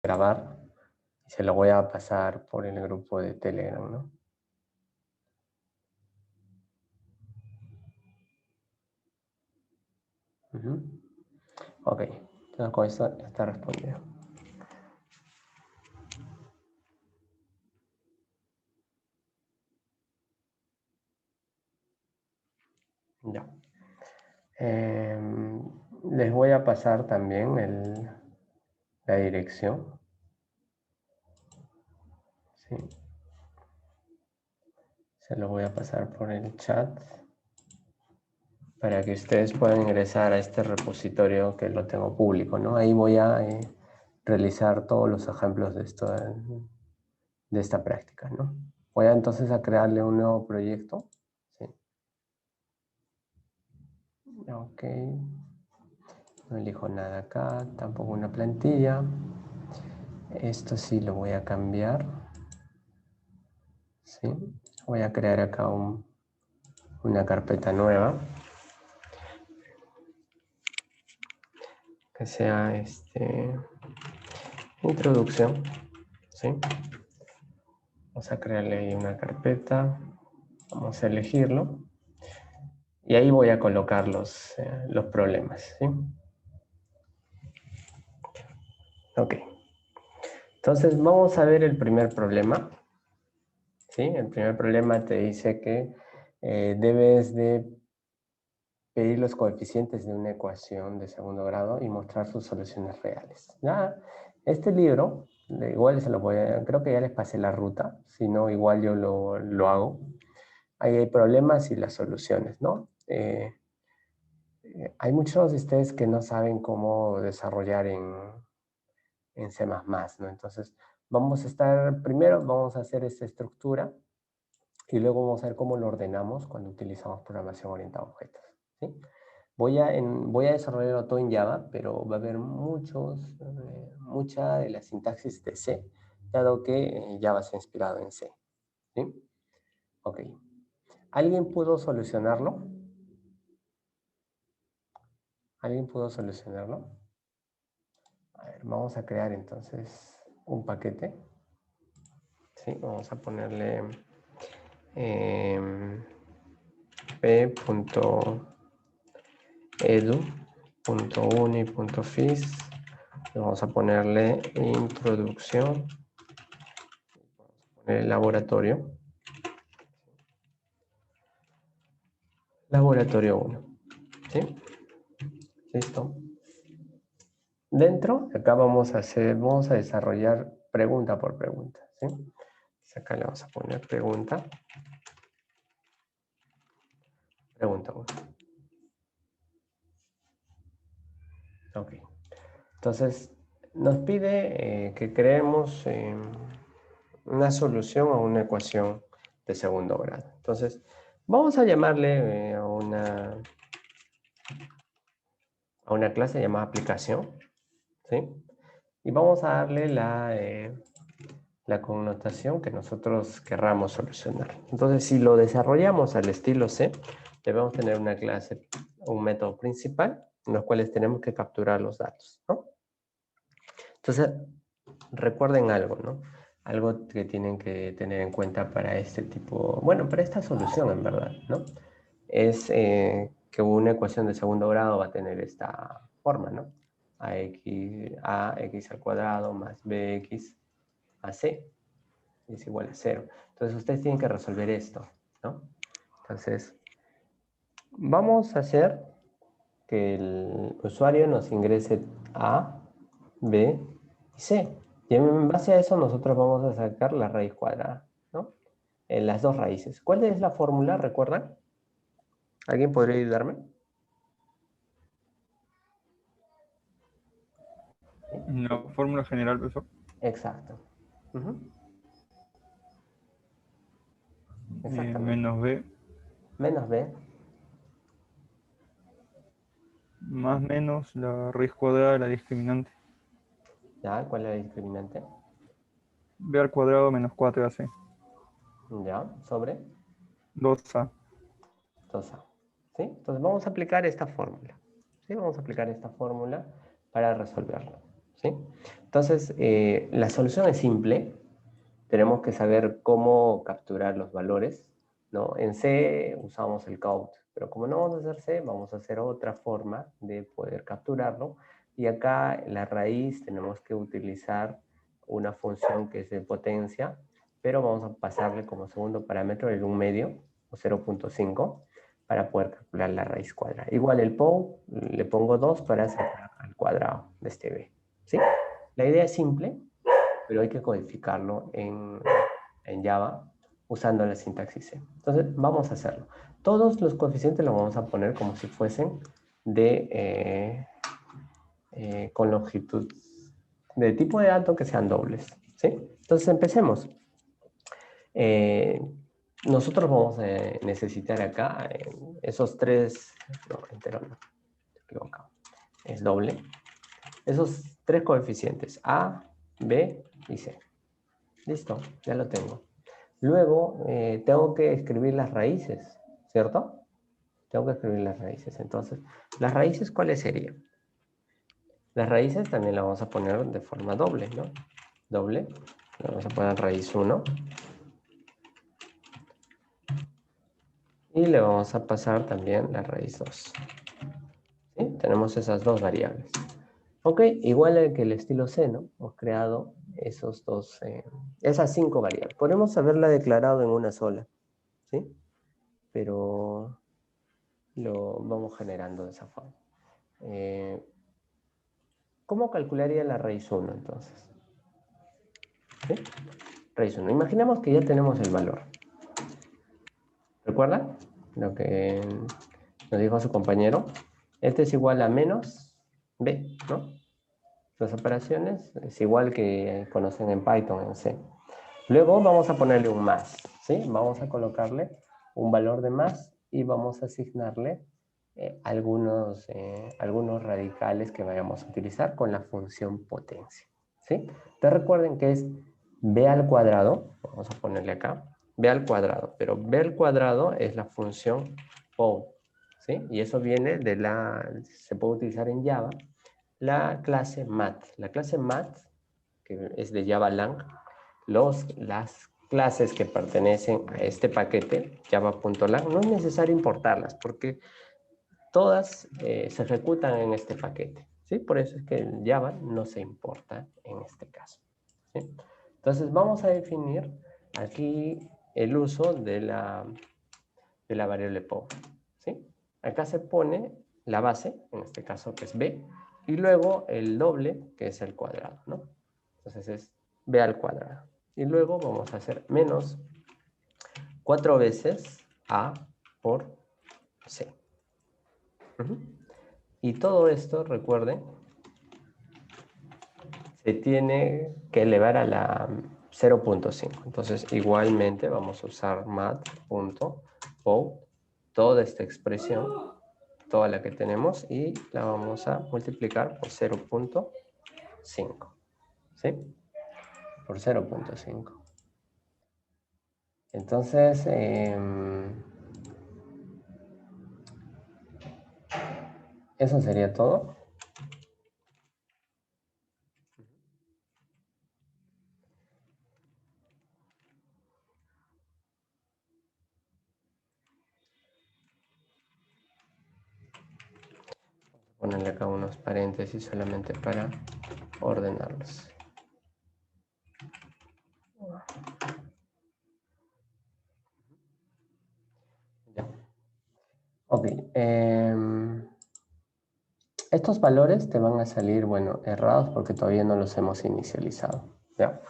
grabar y se lo voy a pasar por el grupo de Telegram, ¿no? Ok, entonces con eso está respondido. Ya. Les voy a pasar también la dirección. ¿Sí? Se lo voy a pasar por el chat para que ustedes puedan ingresar a este repositorio que lo tengo público, ¿no? Ahí voy a realizar todos los ejemplos de esta práctica, ¿no? Voy a entonces a crearle un nuevo proyecto. ¿Sí? Ok. No elijo nada acá, tampoco una plantilla. Esto sí lo voy a cambiar. ¿Sí? Voy a crear acá una carpeta nueva. Que sea introducción. ¿Sí? Vamos a crearle ahí una carpeta. Vamos a elegirlo. Y ahí voy a colocar los problemas. ¿Sí? Ok. Entonces vamos a ver el primer problema. ¿Sí? El primer problema te dice que debes de pedir los coeficientes de una ecuación de segundo grado y mostrar sus soluciones reales. ¿Ya? Este libro, igual se lo voy a, creo que ya les pasé la ruta, si no igual yo lo hago. Ahí hay problemas y las soluciones, ¿no? Hay muchos de ustedes que no saben cómo desarrollar en C++, ¿no? Entonces, primero vamos a hacer esta estructura y luego vamos a ver cómo lo ordenamos cuando utilizamos programación orientada a objetos, ¿sí? Voy a desarrollarlo todo en Java, pero va a haber mucha de la sintaxis de C, dado que Java se ha inspirado en C, ¿sí? Ok. ¿Alguien pudo solucionarlo? ¿Alguien pudo solucionarlo? A ver, vamos a crear entonces un paquete. Sí, vamos a ponerle p.edu.uni.fis. Vamos a ponerle introducción. Vamos a poner laboratorio. Laboratorio 1. ¿Sí? Listo. Dentro, acá vamos a desarrollar pregunta por pregunta. ¿Sí? Acá le vamos a poner pregunta. Pregunta 1. Ok. Entonces, nos pide que creemos una solución a una ecuación de segundo grado. Entonces, vamos a llamarle a una clase llamada aplicación. ¿Sí? Y vamos a darle la connotación que nosotros querramos solucionar. Entonces, si lo desarrollamos al estilo C, debemos tener una clase, un método principal, en los cuales tenemos que capturar los datos, ¿no? Entonces, recuerden algo, ¿no? Algo que tienen que tener en cuenta para este tipo, bueno, para esta solución en verdad, ¿no? Es que una ecuación de segundo grado va a tener esta forma, ¿no? Ax al cuadrado más bx a c es igual a 0. Entonces ustedes tienen que resolver esto, ¿no? Entonces, vamos a hacer que el usuario nos ingrese A, B y C. Y en base a eso nosotros vamos a sacar la raíz cuadrada, ¿no? En las dos raíces. ¿Cuál es la fórmula? ¿Recuerdan? ¿Alguien podría ayudarme? La fórmula general, profesor. Exacto. Exactamente. Menos b Menos B. más menos la raíz cuadrada de la discriminante. ¿Ya? ¿Cuál es la discriminante? B al cuadrado menos 4ac. ¿Ya? ¿Sobre? 2a. 2A. ¿Sí? Entonces vamos a aplicar esta fórmula. ¿Sí? Vamos a aplicar esta fórmula para resolverlo. ¿sí? Entonces, la solución es simple. Tenemos que saber cómo capturar los valores, ¿no? En C usamos el count, pero como no vamos a hacer C, vamos a hacer otra forma de poder capturarlo. Y acá en la raíz tenemos que utilizar una función que es de potencia, pero vamos a pasarle como segundo parámetro el 1/2 o 0.5 para poder calcular la raíz cuadrada. Igual el POW le pongo 2 para sacar al cuadrado de este B, ¿sí? La idea es simple, pero hay que codificarlo en Java usando la sintaxis C. Entonces, vamos a hacerlo. Todos los coeficientes los vamos a poner como si fuesen con longitud de tipo de dato que sean dobles, ¿sí? Entonces, empecemos. Nosotros vamos a necesitar acá esos tres, no, entero no, equivocado, es doble, esos tres coeficientes, A, B y C. Listo, ya lo tengo. Luego, tengo que escribir las raíces, ¿cierto? Tengo que escribir las raíces. Entonces, ¿las raíces cuáles serían? Las raíces también las vamos a poner de forma doble, ¿no? Doble. Le vamos a poner raíz 1. Y le vamos a pasar también la raíz 2. ¿Sí? Tenemos esas dos variables. Ok, igual que el estilo C, ¿no? Hemos creado esas 5 variables. Podemos haberla declarado en una sola, ¿sí? Pero lo vamos generando de esa forma. ¿Cómo calcularía la raíz 1 entonces? ¿Sí? Raíz 1. Imaginemos que ya tenemos el valor. ¿Recuerdan lo que nos dijo su compañero? Este es igual a menos b, ¿no? Las operaciones es igual que conocen en Python, en C. Luego vamos a ponerle un más, ¿sí? Vamos a colocarle un valor de más y vamos a asignarle algunos radicales que vayamos a utilizar con la función potencia, ¿sí? Entonces recuerden que es b al cuadrado, vamos a ponerle acá, b al cuadrado, pero b al cuadrado es la función POW, ¿sí? Y eso viene se puede utilizar en Java, la clase math. La clase math, que es de Java Lang, las clases que pertenecen a este paquete, java.lang, no es necesario importarlas porque todas se ejecutan en este paquete, ¿sí? Por eso es que el Java no se importa en este caso, ¿sí? Entonces vamos a definir aquí el uso de la variable POW, ¿sí? Acá se pone la base, en este caso que es b, y luego el doble, que es el cuadrado, ¿no? Entonces es b al cuadrado. Y luego vamos a hacer menos 4 veces a por c. Y todo esto, recuerden, se tiene que elevar a la 0.5. Entonces, igualmente vamos a usar mat.pow, toda esta expresión, toda la que tenemos, y la vamos a multiplicar por 0.5. ¿Sí? Por 0.5. Entonces, eso sería todo. Ponerle acá unos paréntesis solamente para ordenarlos. Ya. Ok. Estos valores te van a salir, bueno, errados porque todavía no los hemos inicializado. ¿Ya?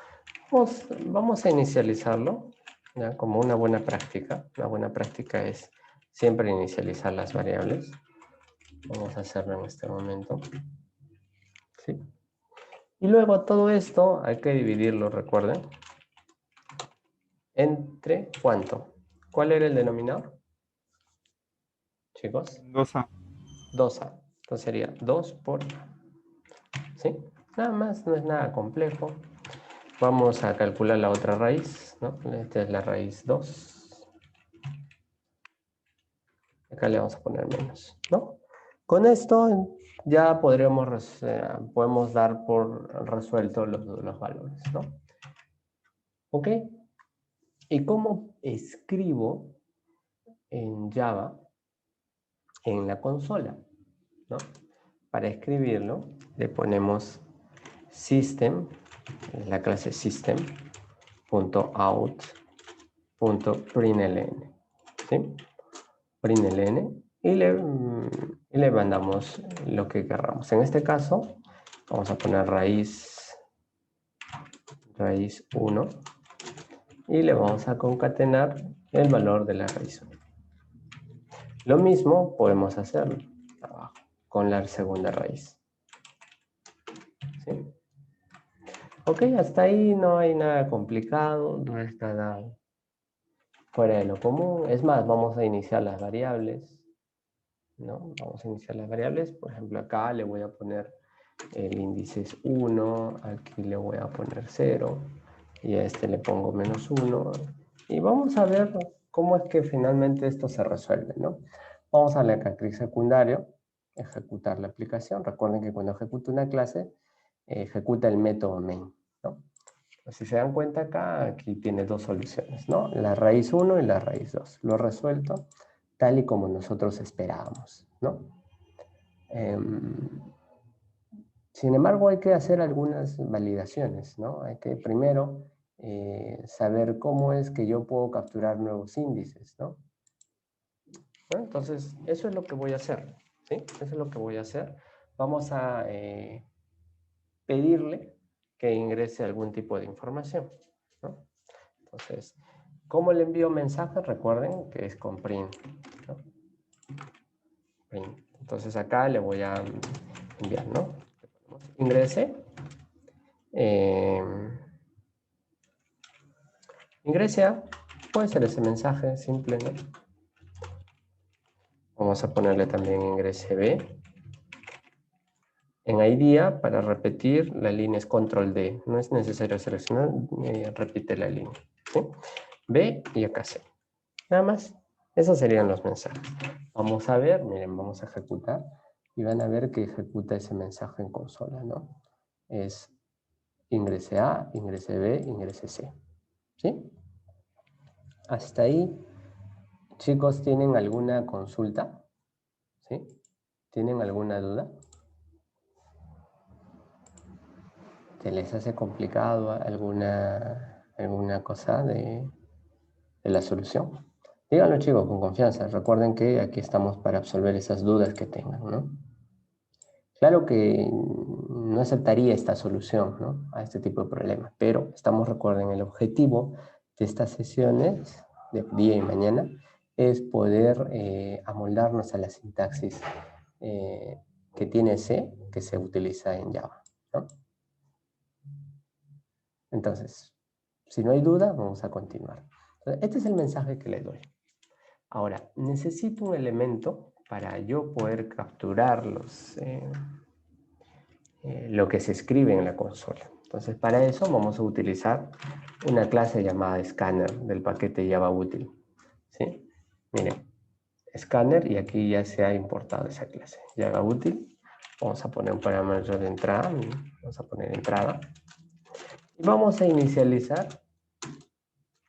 Vamos a inicializarlo, ¿ya? Como una buena práctica. Una buena práctica es siempre inicializar las variables. Vamos a hacerlo en este momento. ¿Sí? Y luego todo esto hay que dividirlo, recuerden. ¿Entre cuánto? ¿Cuál era el denominador? Chicos. 2A. 2a. Entonces sería 2 por a. ¿Sí? Nada más, no es nada complejo. Vamos a calcular la otra raíz, ¿no? Esta es la raíz 2. Acá le vamos a poner menos, ¿no? Con esto ya podemos dar por resuelto los valores, ¿no? ¿Ok? ¿Y cómo escribo en Java en la consola? ¿No? Para escribirlo, le ponemos system, la clase system.out.println, ¿sí? Println, y le mandamos lo que queramos. En este caso, vamos a poner raíz 1 y le vamos a concatenar el valor de la raíz 1. Lo mismo podemos hacerlo abajo con la segunda raíz. ¿Sí? Ok, hasta ahí no hay nada complicado, no es nada fuera de lo común. Es más, vamos a iniciar las variables, ¿no? Vamos a iniciar las variables. Por ejemplo, acá le voy a poner el índice es 1, aquí le voy a poner 0, y a este le pongo -1. Y vamos a ver cómo es que finalmente esto se resuelve, ¿no? Vamos a la clic secundario, ejecutar la aplicación. Recuerden que cuando ejecuto una clase, ejecuta el método main, ¿no? Si se dan cuenta acá, aquí tiene dos soluciones, ¿no? La raíz 1 y la raíz 2. Lo he resuelto tal y como nosotros esperábamos, ¿no? Sin embargo, hay que hacer algunas validaciones, ¿no? Hay que primero saber cómo es que yo puedo capturar nuevos índices, ¿no? Bueno, entonces, eso es lo que voy a hacer, ¿sí? Eso es lo que voy a hacer. Vamos a pedirle que ingrese algún tipo de información, ¿no? Entonces, ¿cómo le envío mensajes? Recuerden que es con print, ¿no? Print. Entonces acá le voy a enviar, ¿no? Ingrese. Ingrese a, puede ser ese mensaje simple, ¿no? Vamos a ponerle también ingrese B. En IDEA, para repetir, la línea es control D. No es necesario seleccionar, repite la línea, ¿sí? B y acá C. Nada más. Esos serían los mensajes. Vamos a ver, miren, vamos a ejecutar y van a ver que ejecuta ese mensaje en consola, ¿no? Es ingrese A, ingrese B, ingrese C. ¿Sí? Hasta ahí, chicos, ¿tienen alguna consulta? ¿Sí? ¿Tienen alguna duda? ¿Se les hace complicado alguna cosa de la solución? Díganlo, chicos, con confianza. Recuerden que aquí estamos para absolver esas dudas que tengan, ¿no? Claro que no aceptaría esta solución, ¿no? A este tipo de problemas, pero recuerden, el objetivo de estas sesiones de día y mañana es poder amoldarnos a la sintaxis que tiene C, que se utiliza en Java, ¿no? Entonces, si no hay duda, vamos a continuar. Entonces, este es el mensaje que le doy. Ahora, necesito un elemento para yo poder capturar lo que se escribe en la consola. Entonces, para eso vamos a utilizar una clase llamada scanner del paquete Java Util. ¿Sí? Miren, scanner, y aquí ya se ha importado esa clase. Java Util. Vamos a poner un parámetro de entrada. Vamos a poner entrada. Y vamos a inicializar.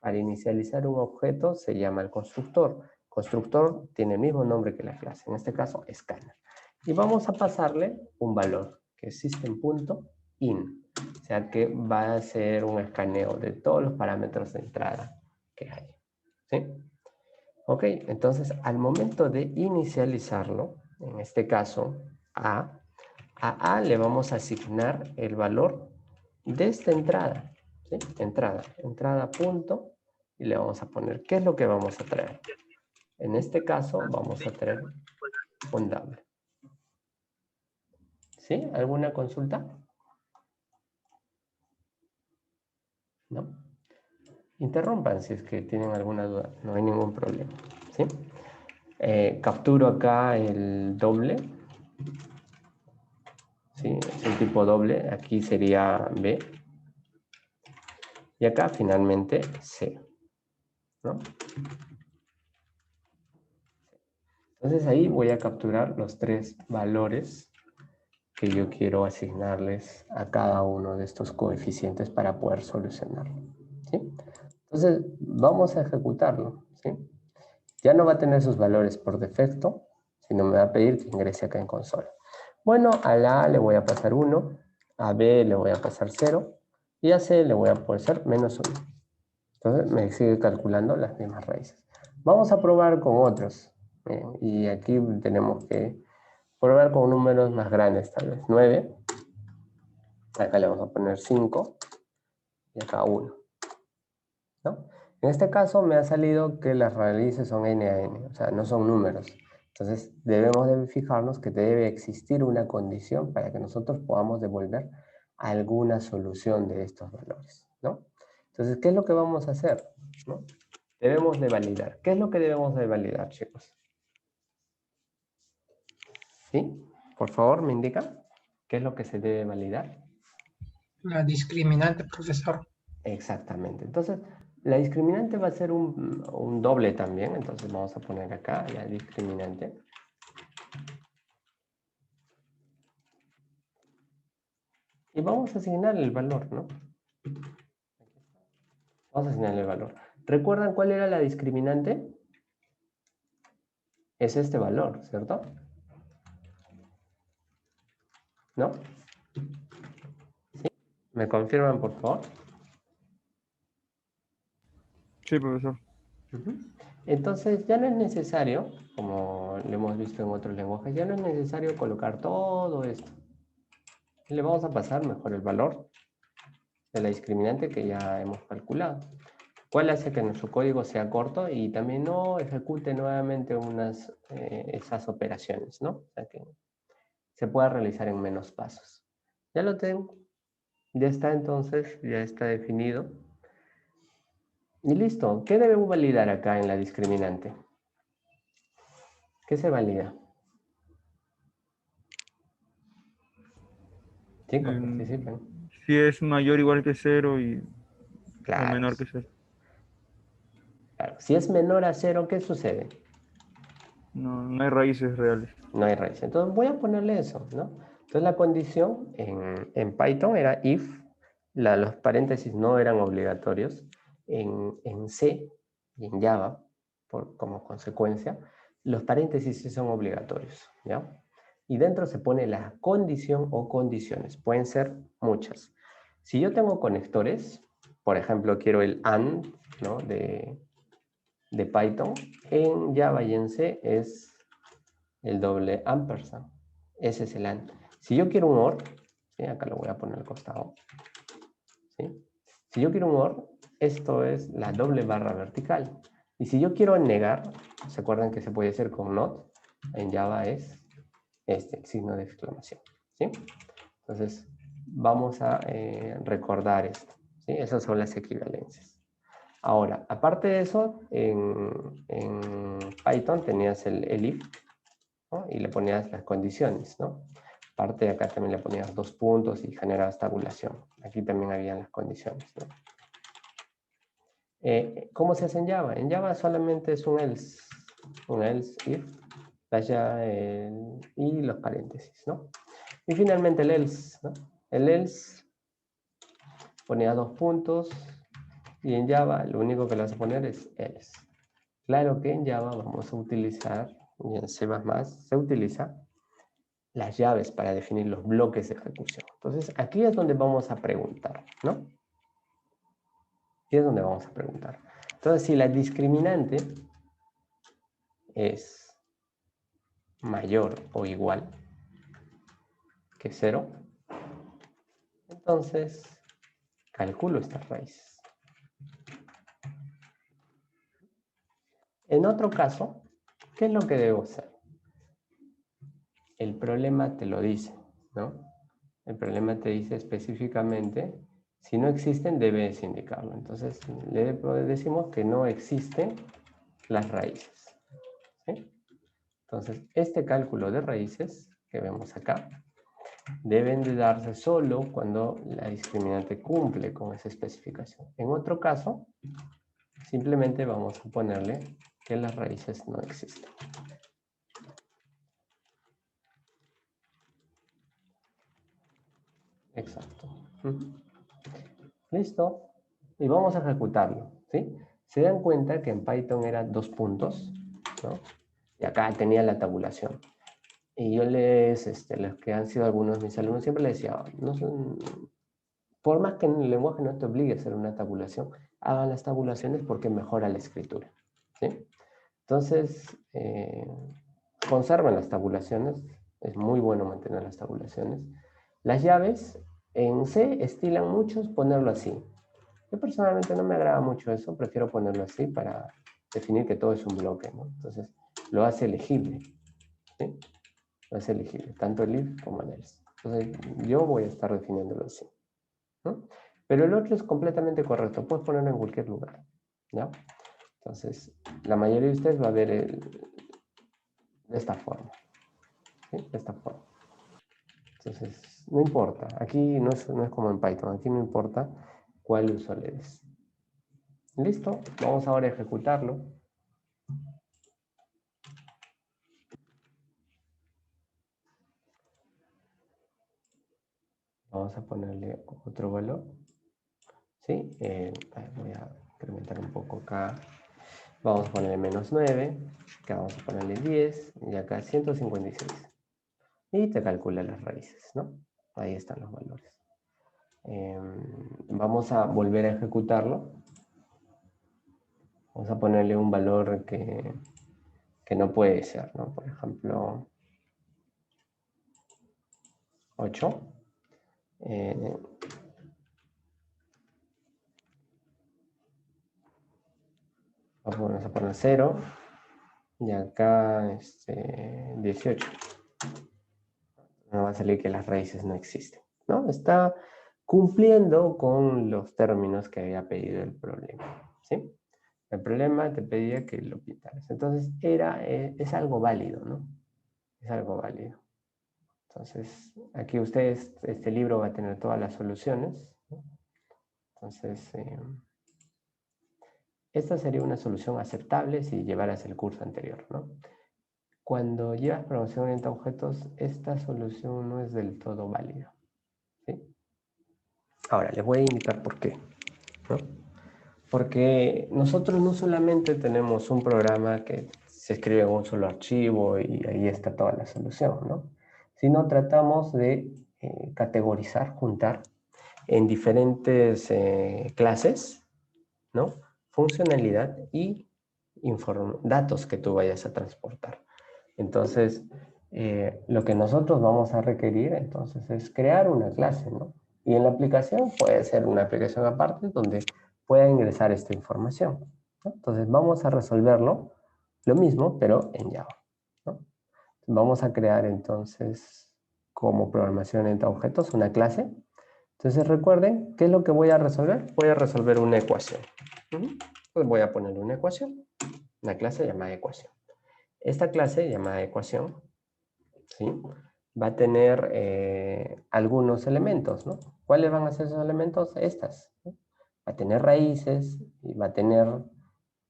Para inicializar un objeto se llama el constructor. Constructor tiene el mismo nombre que la clase, en este caso scanner. Y vamos a pasarle un valor, que es system.in. O sea que va a ser un escaneo de todos los parámetros de entrada que hay. ¿Sí? Ok, entonces al momento de inicializarlo, en este caso a A le vamos a asignar el valor de esta entrada. ¿Sí? Entrada punto, y le vamos a poner qué es lo que vamos a traer. En este caso vamos a traer un doble. ¿Sí? ¿Alguna consulta? ¿No? Interrumpan si es que tienen alguna duda, no hay ningún problema. ¿Sí? Capturo acá el doble. ¿Sí? Es un tipo doble, aquí sería B. Y acá finalmente C. ¿No? Entonces ahí voy a capturar los tres valores que yo quiero asignarles a cada uno de estos coeficientes para poder solucionarlo. ¿Sí? Entonces, vamos a ejecutarlo. ¿Sí? Ya no va a tener sus valores por defecto, sino me va a pedir que ingrese acá en consola. Bueno, a la A le voy a pasar 1, a B le voy a pasar 0, y a C le voy a pasar menos 1. Entonces me sigue calculando las mismas raíces. Vamos a probar con otros. Y aquí tenemos que probar con números más grandes, tal vez 9. Acá le vamos a poner 5 y acá 1. ¿No? En este caso me ha salido que las raíces son n a n, o sea, no son números. Entonces debemos de fijarnos que debe existir una condición para que nosotros podamos devolver alguna solución de estos valores, ¿no? Entonces, ¿qué es lo que vamos a hacer? ¿No? Debemos de validar. ¿Qué es lo que debemos de validar, chicos? ¿Sí? Por favor, me indica qué es lo que se debe validar. La discriminante, profesor. Exactamente. Entonces, la discriminante va a ser un doble también. Entonces, vamos a poner acá la discriminante. Y vamos a asignarle el valor, ¿no? Vamos a asignarle el valor. ¿Recuerdan cuál era la discriminante? Es este valor, ¿cierto? ¿No? ¿Sí? ¿Me confirman, por favor? Sí, profesor. Entonces ya no es necesario, como lo hemos visto en otros lenguajes, ya no es necesario colocar todo esto. Le vamos a pasar mejor el valor de la discriminante que ya hemos calculado. ¿Cuál hace que nuestro código sea corto y también no ejecute nuevamente esas operaciones, ¿no? O sea que se pueda realizar en menos pasos. Ya lo tengo. Ya está entonces, ya está definido. Y listo. ¿Qué debemos validar acá en la discriminante? ¿Qué se valida? Chicos, participen. Si es mayor o igual que 0 o Claro, menor que 0. claro. Si es menor a 0, ¿qué sucede? No hay raíces reales. No hay raíz. Entonces voy a ponerle eso, ¿no? Entonces la condición en Python era if, los paréntesis no eran obligatorios. En C y en Java, como consecuencia, los paréntesis sí son obligatorios, ¿ya? Y dentro se pone la condición o condiciones. Pueden ser muchas. Si yo tengo conectores, por ejemplo, quiero el AND, ¿no? de Python, en Java y en C es el doble ampersand. Ese es el AND. Si yo quiero un OR, ¿sí? Acá lo voy a poner al costado. ¿Sí? Si yo quiero un OR, esto es la doble barra vertical. Y si yo quiero negar, ¿se acuerdan que se puede hacer con not? En Java es este, signo de exclamación. ¿Sí? Entonces, vamos a recordar esto. ¿Sí? Esas son las equivalencias. Ahora, aparte de eso, en Python tenías el if, ¿no? Y le ponías las condiciones, ¿no? Aparte de acá también le ponías 2 puntos y generabas tabulación. Aquí también habían las condiciones, ¿no? ¿Cómo se hace en Java? En Java solamente es un else if, y los paréntesis, ¿no? Y finalmente el else, ¿no? El else ponía 2 puntos y en Java lo único que le vas a poner es else. Claro que en Java vamos a utilizar, y en C++ se utiliza las llaves para definir los bloques de ejecución. Entonces, aquí es donde vamos a preguntar, ¿no? Aquí es donde vamos a preguntar. Entonces, si la discriminante es mayor o igual que 0, entonces calculo estas raíces. En otro caso, ¿qué es lo que debo hacer? El problema te lo dice, ¿no? El problema te dice específicamente, si no existen, debes indicarlo. Entonces, le decimos que no existen las raíces. ¿Sí? Entonces, este cálculo de raíces que vemos acá, deben de darse solo cuando la discriminante cumple con esa especificación. En otro caso, simplemente vamos a ponerle que las raíces no existen. Exacto. ¿Listo? Y vamos a ejecutarlo, ¿sí? Se dan cuenta que en Python eran 2 puntos, ¿no? Y acá tenía la tabulación. Y yo los que han sido algunos de mis alumnos, siempre les decía, no son, por más que en el lenguaje no te obligue a hacer una tabulación, hagan las tabulaciones porque mejora la escritura, ¿sí? Entonces, conserven las tabulaciones, es muy bueno mantener las tabulaciones. Las llaves, en C estilan muchos ponerlo así. Yo personalmente no me agrada mucho eso, prefiero ponerlo así para definir que todo es un bloque, ¿no? Entonces, lo hace legible, ¿sí? Lo hace legible, tanto el if como el else. Entonces, yo voy a estar definiéndolo así, ¿no? Pero el otro es completamente correcto, puedes ponerlo en cualquier lugar, ¿ya? Entonces, la mayoría de ustedes va a ver de esta forma, ¿sí? De esta forma. Entonces, no importa, aquí no es como en Python, aquí no importa cuál uso le des. Listo, vamos ahora a ejecutarlo. Vamos a ponerle otro valor. ¿Sí? Voy a incrementar un poco acá. Vamos a ponerle menos 9. Acá vamos a ponerle 10. Y acá 156. Y te calcula las raíces, ¿no? Ahí están los valores. Vamos a volver a ejecutarlo. Vamos a ponerle un valor que no puede ser, ¿no? Por ejemplo, 8. Vamos a poner 0. Y acá 18. Me va a salir que las raíces no existen, ¿no? Está cumpliendo con los términos que había pedido el problema, ¿sí? El problema te pedía que lo quitaras. Entonces, es algo válido, ¿no? Es algo válido. Entonces, aquí ustedes, este libro va a tener todas las soluciones, ¿no? Entonces, esta sería una solución aceptable si llevaras el curso anterior, ¿no? Cuando llevas programación orientada a objetos, esta solución no es del todo válida, ¿sí? Ahora, les voy a indicar por qué, ¿no? Porque nosotros no solamente tenemos un programa que se escribe en un solo archivo y ahí está toda la solución, ¿no? Sino tratamos de categorizar, juntar en diferentes clases, ¿no? Funcionalidad y datos que tú vayas a transportar. Entonces, lo que nosotros vamos a requerir entonces es crear una clase, ¿no? Y en la aplicación puede ser una aplicación aparte donde pueda ingresar esta información, ¿no? Entonces vamos a resolverlo lo mismo, pero en Java, ¿no? Vamos a crear entonces como programación entre objetos una clase. Entonces recuerden, ¿qué es lo que voy a resolver? Voy a resolver una ecuación. Pues voy a poner una ecuación, una clase llamada ecuación. Esta clase llamada ecuación, ¿sí? Va a tener algunos elementos, ¿no? ¿Cuáles van a ser esos elementos? Estas, ¿no? Va a tener raíces y va a tener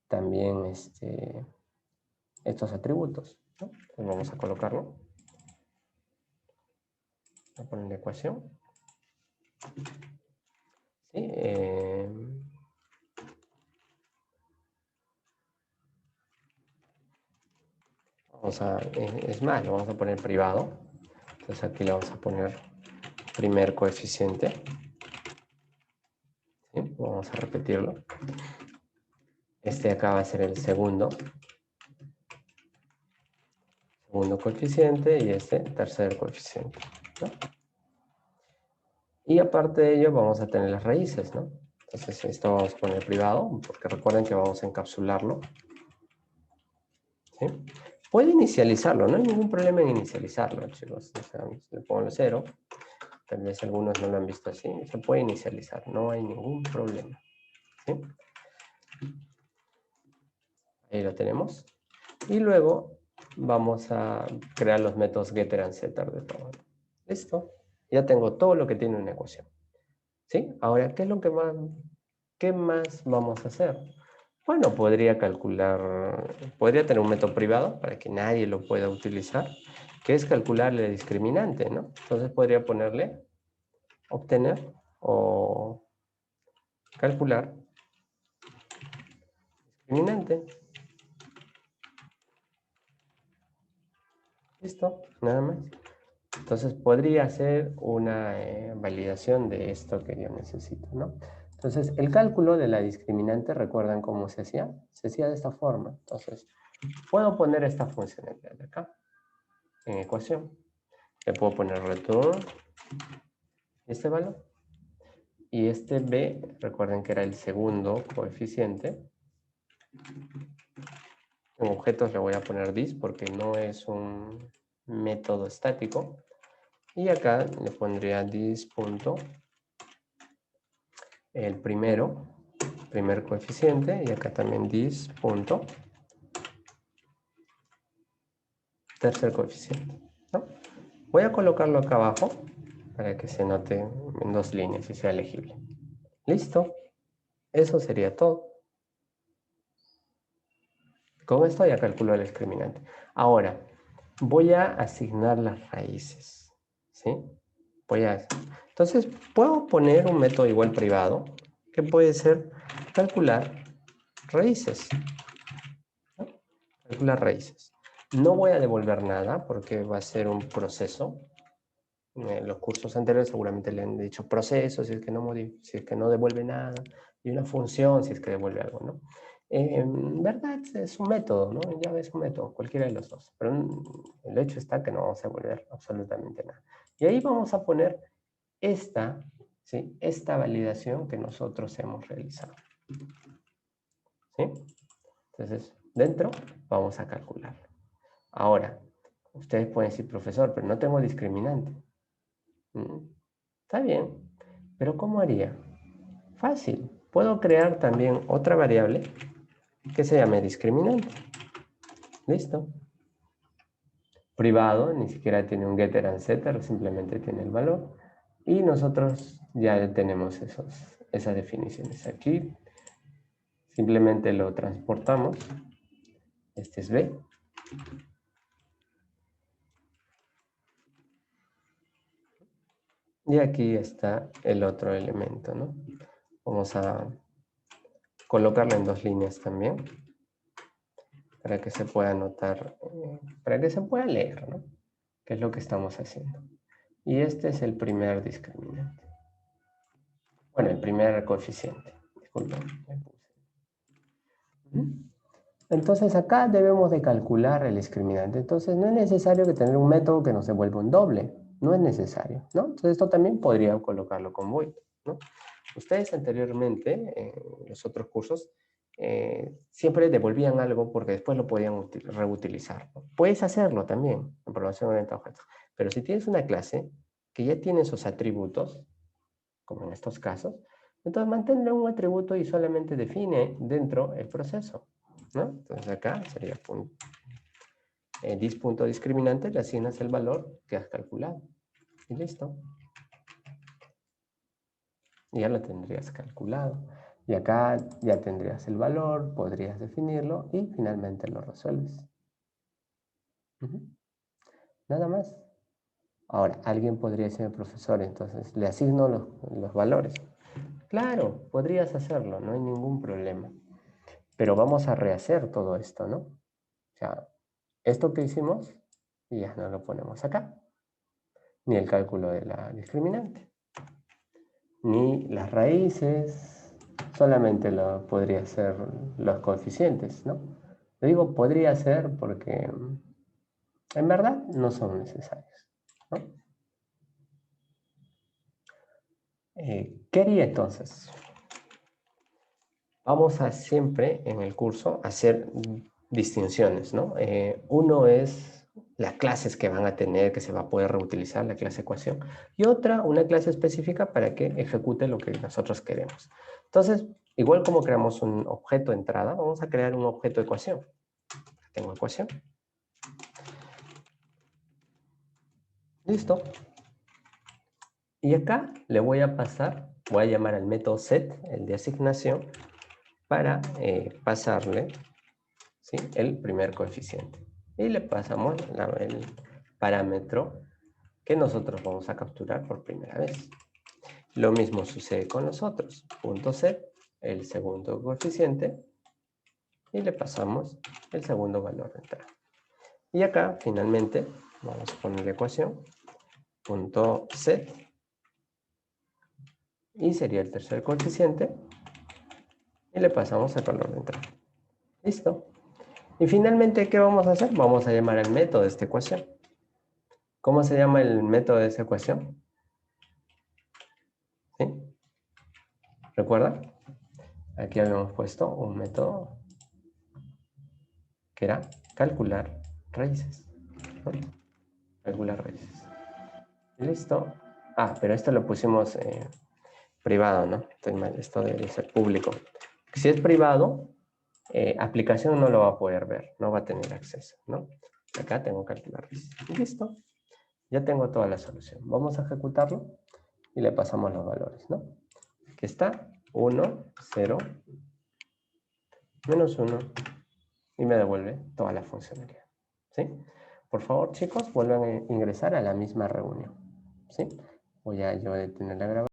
también estos atributos, ¿no? Pues vamos a colocarlo. Voy a poner la ecuación. ¿Sí? Es más, lo vamos a poner privado. Entonces aquí le vamos a poner primer coeficiente. ¿Sí? Vamos a repetirlo. Este acá va a ser el segundo coeficiente y este tercer coeficiente, ¿no? Y aparte de ello vamos a tener las raíces, ¿no? Entonces esto vamos a poner privado porque recuerden que vamos a encapsularlo, ¿sí? Puede inicializarlo, no hay ningún problema en inicializarlo, chicos. O sea, le pongo 0, tal vez algunos no lo han visto así, se puede inicializar, no hay ningún problema, ¿sí? Ahí lo tenemos. Y luego vamos a crear los métodos getter and setter de todo. Listo. Ya tengo todo lo que tiene una ecuación. ¿Sí? Ahora, ¿qué más vamos a hacer? Bueno, podría tener un método privado para que nadie lo pueda utilizar, que es calcular el discriminante, ¿no? Entonces podría ponerle obtener o calcular discriminante. Listo, nada más. Entonces podría hacer una validación de esto que yo necesito, ¿no? Entonces el cálculo de la discriminante, ¿recuerdan cómo se hacía? Se hacía de esta forma. Entonces puedo poner esta funcionalidad de acá en ecuación. Le puedo poner return este valor. Y este b, recuerden que era el segundo coeficiente. En objetos le voy a poner this porque no es un método estático. Y acá le pondría this punto, el primer coeficiente, y acá también this punto, tercer coeficiente, ¿no? Voy a colocarlo acá abajo para que se note en 2 líneas y sea legible. Listo. Eso sería todo. Con esto ya calculo el discriminante. Ahora, voy a asignar las raíces, ¿sí? Entonces, puedo poner un método igual privado que puede ser calcular raíces, ¿no? Calcular raíces. No voy a devolver nada porque va a ser un proceso. En los cursos anteriores seguramente le han dicho proceso si es que no devuelve nada, y una función si es que devuelve algo, ¿no? En verdad es un método, ¿no? Ya es un método, cualquiera de los dos. Pero el hecho está que no vamos a devolver absolutamente nada. Y ahí vamos a poner esta, ¿sí? Esta validación que nosotros hemos realizado. ¿Sí? Entonces, dentro vamos a calcular. Ahora, ustedes pueden decir, profesor, pero no tengo discriminante. Está bien, pero ¿cómo haría? Fácil. Puedo crear también otra variable que se llame discriminante. Listo. Privado, ni siquiera tiene un getter and setter, simplemente tiene el valor. Y nosotros ya tenemos esas definiciones. Aquí simplemente lo transportamos. Este es B. Y aquí está el otro elemento, ¿no? Vamos a colocarlo en 2 líneas también, para que se pueda notar, para que se pueda leer, ¿no? ¿Qué es lo que estamos haciendo? Y este es el primer discriminante. Bueno, el primer coeficiente. Disculpen, me puse. Entonces acá debemos de calcular el discriminante. Entonces no es necesario que tener un método que nos devuelva un doble. No es necesario, ¿no? Entonces esto también podrían colocarlo con void, ¿no? Ustedes anteriormente, en los otros cursos, siempre devolvían algo porque después lo podían reutilizar, ¿no? Puedes hacerlo también en programación orientada a objetos. Pero si tienes una clase que ya tiene sus atributos, como en estos casos, entonces mantendrá un atributo y solamente define dentro el proceso, ¿no? Entonces acá sería punto discriminante, le asignas el valor que has calculado. Y listo. Y ya lo tendrías calculado. Y acá ya tendrías el valor, podrías definirlo y finalmente lo resuelves. Nada más. Ahora, alguien podría decirme, profesor, entonces le asigno los valores. Claro, podrías hacerlo, no hay ningún problema. Pero vamos a rehacer todo esto, ¿no? O sea, esto que hicimos, ya no lo ponemos acá. Ni el cálculo de la discriminante. Ni las raíces, solamente podría ser los coeficientes, ¿no? Le digo podría ser porque en verdad no son necesarios, ¿no? ¿Qué haría entonces? Vamos a siempre en el curso hacer distinciones, ¿no? Uno es las clases que van a tener, que se va a poder reutilizar, la clase ecuación, y otra, una clase específica para que ejecute lo que nosotros queremos. Entonces, igual como creamos un objeto de entrada, vamos a crear un objeto de ecuación. Tengo ecuación. Listo. Y acá le voy a pasar, voy a llamar al método set, el de asignación, para pasarle, ¿sí?, el primer coeficiente. Y le pasamos el parámetro que nosotros vamos a capturar por primera vez. Lo mismo sucede con los otros. Punto set, el segundo coeficiente, y le pasamos el segundo valor de entrada. Y acá, finalmente, vamos a poner la ecuación, punto set, y sería el tercer coeficiente, y le pasamos el valor de entrada. Listo. Y finalmente, ¿qué vamos a hacer? Vamos a llamar el método de esta ecuación. ¿Cómo se llama el método de esa ecuación? ¿Sí? ¿Recuerda? Aquí habíamos puesto un método que era calcular raíces. ¿No? Calcular raíces. Listo. Ah, pero esto lo pusimos privado, ¿no? Estoy mal, esto debe ser público. Si es privado, aplicación no lo va a poder ver, no va a tener acceso, ¿no? Acá tengo que calcular raíces. Listo. Ya tengo toda la solución. Vamos a ejecutarlo y le pasamos los valores, ¿no? Aquí está 1, 0, menos 1 y me devuelve toda la funcionalidad, ¿sí? Por favor, chicos, vuelvan a ingresar a la misma reunión, ¿sí? Voy a yo detener la grabación.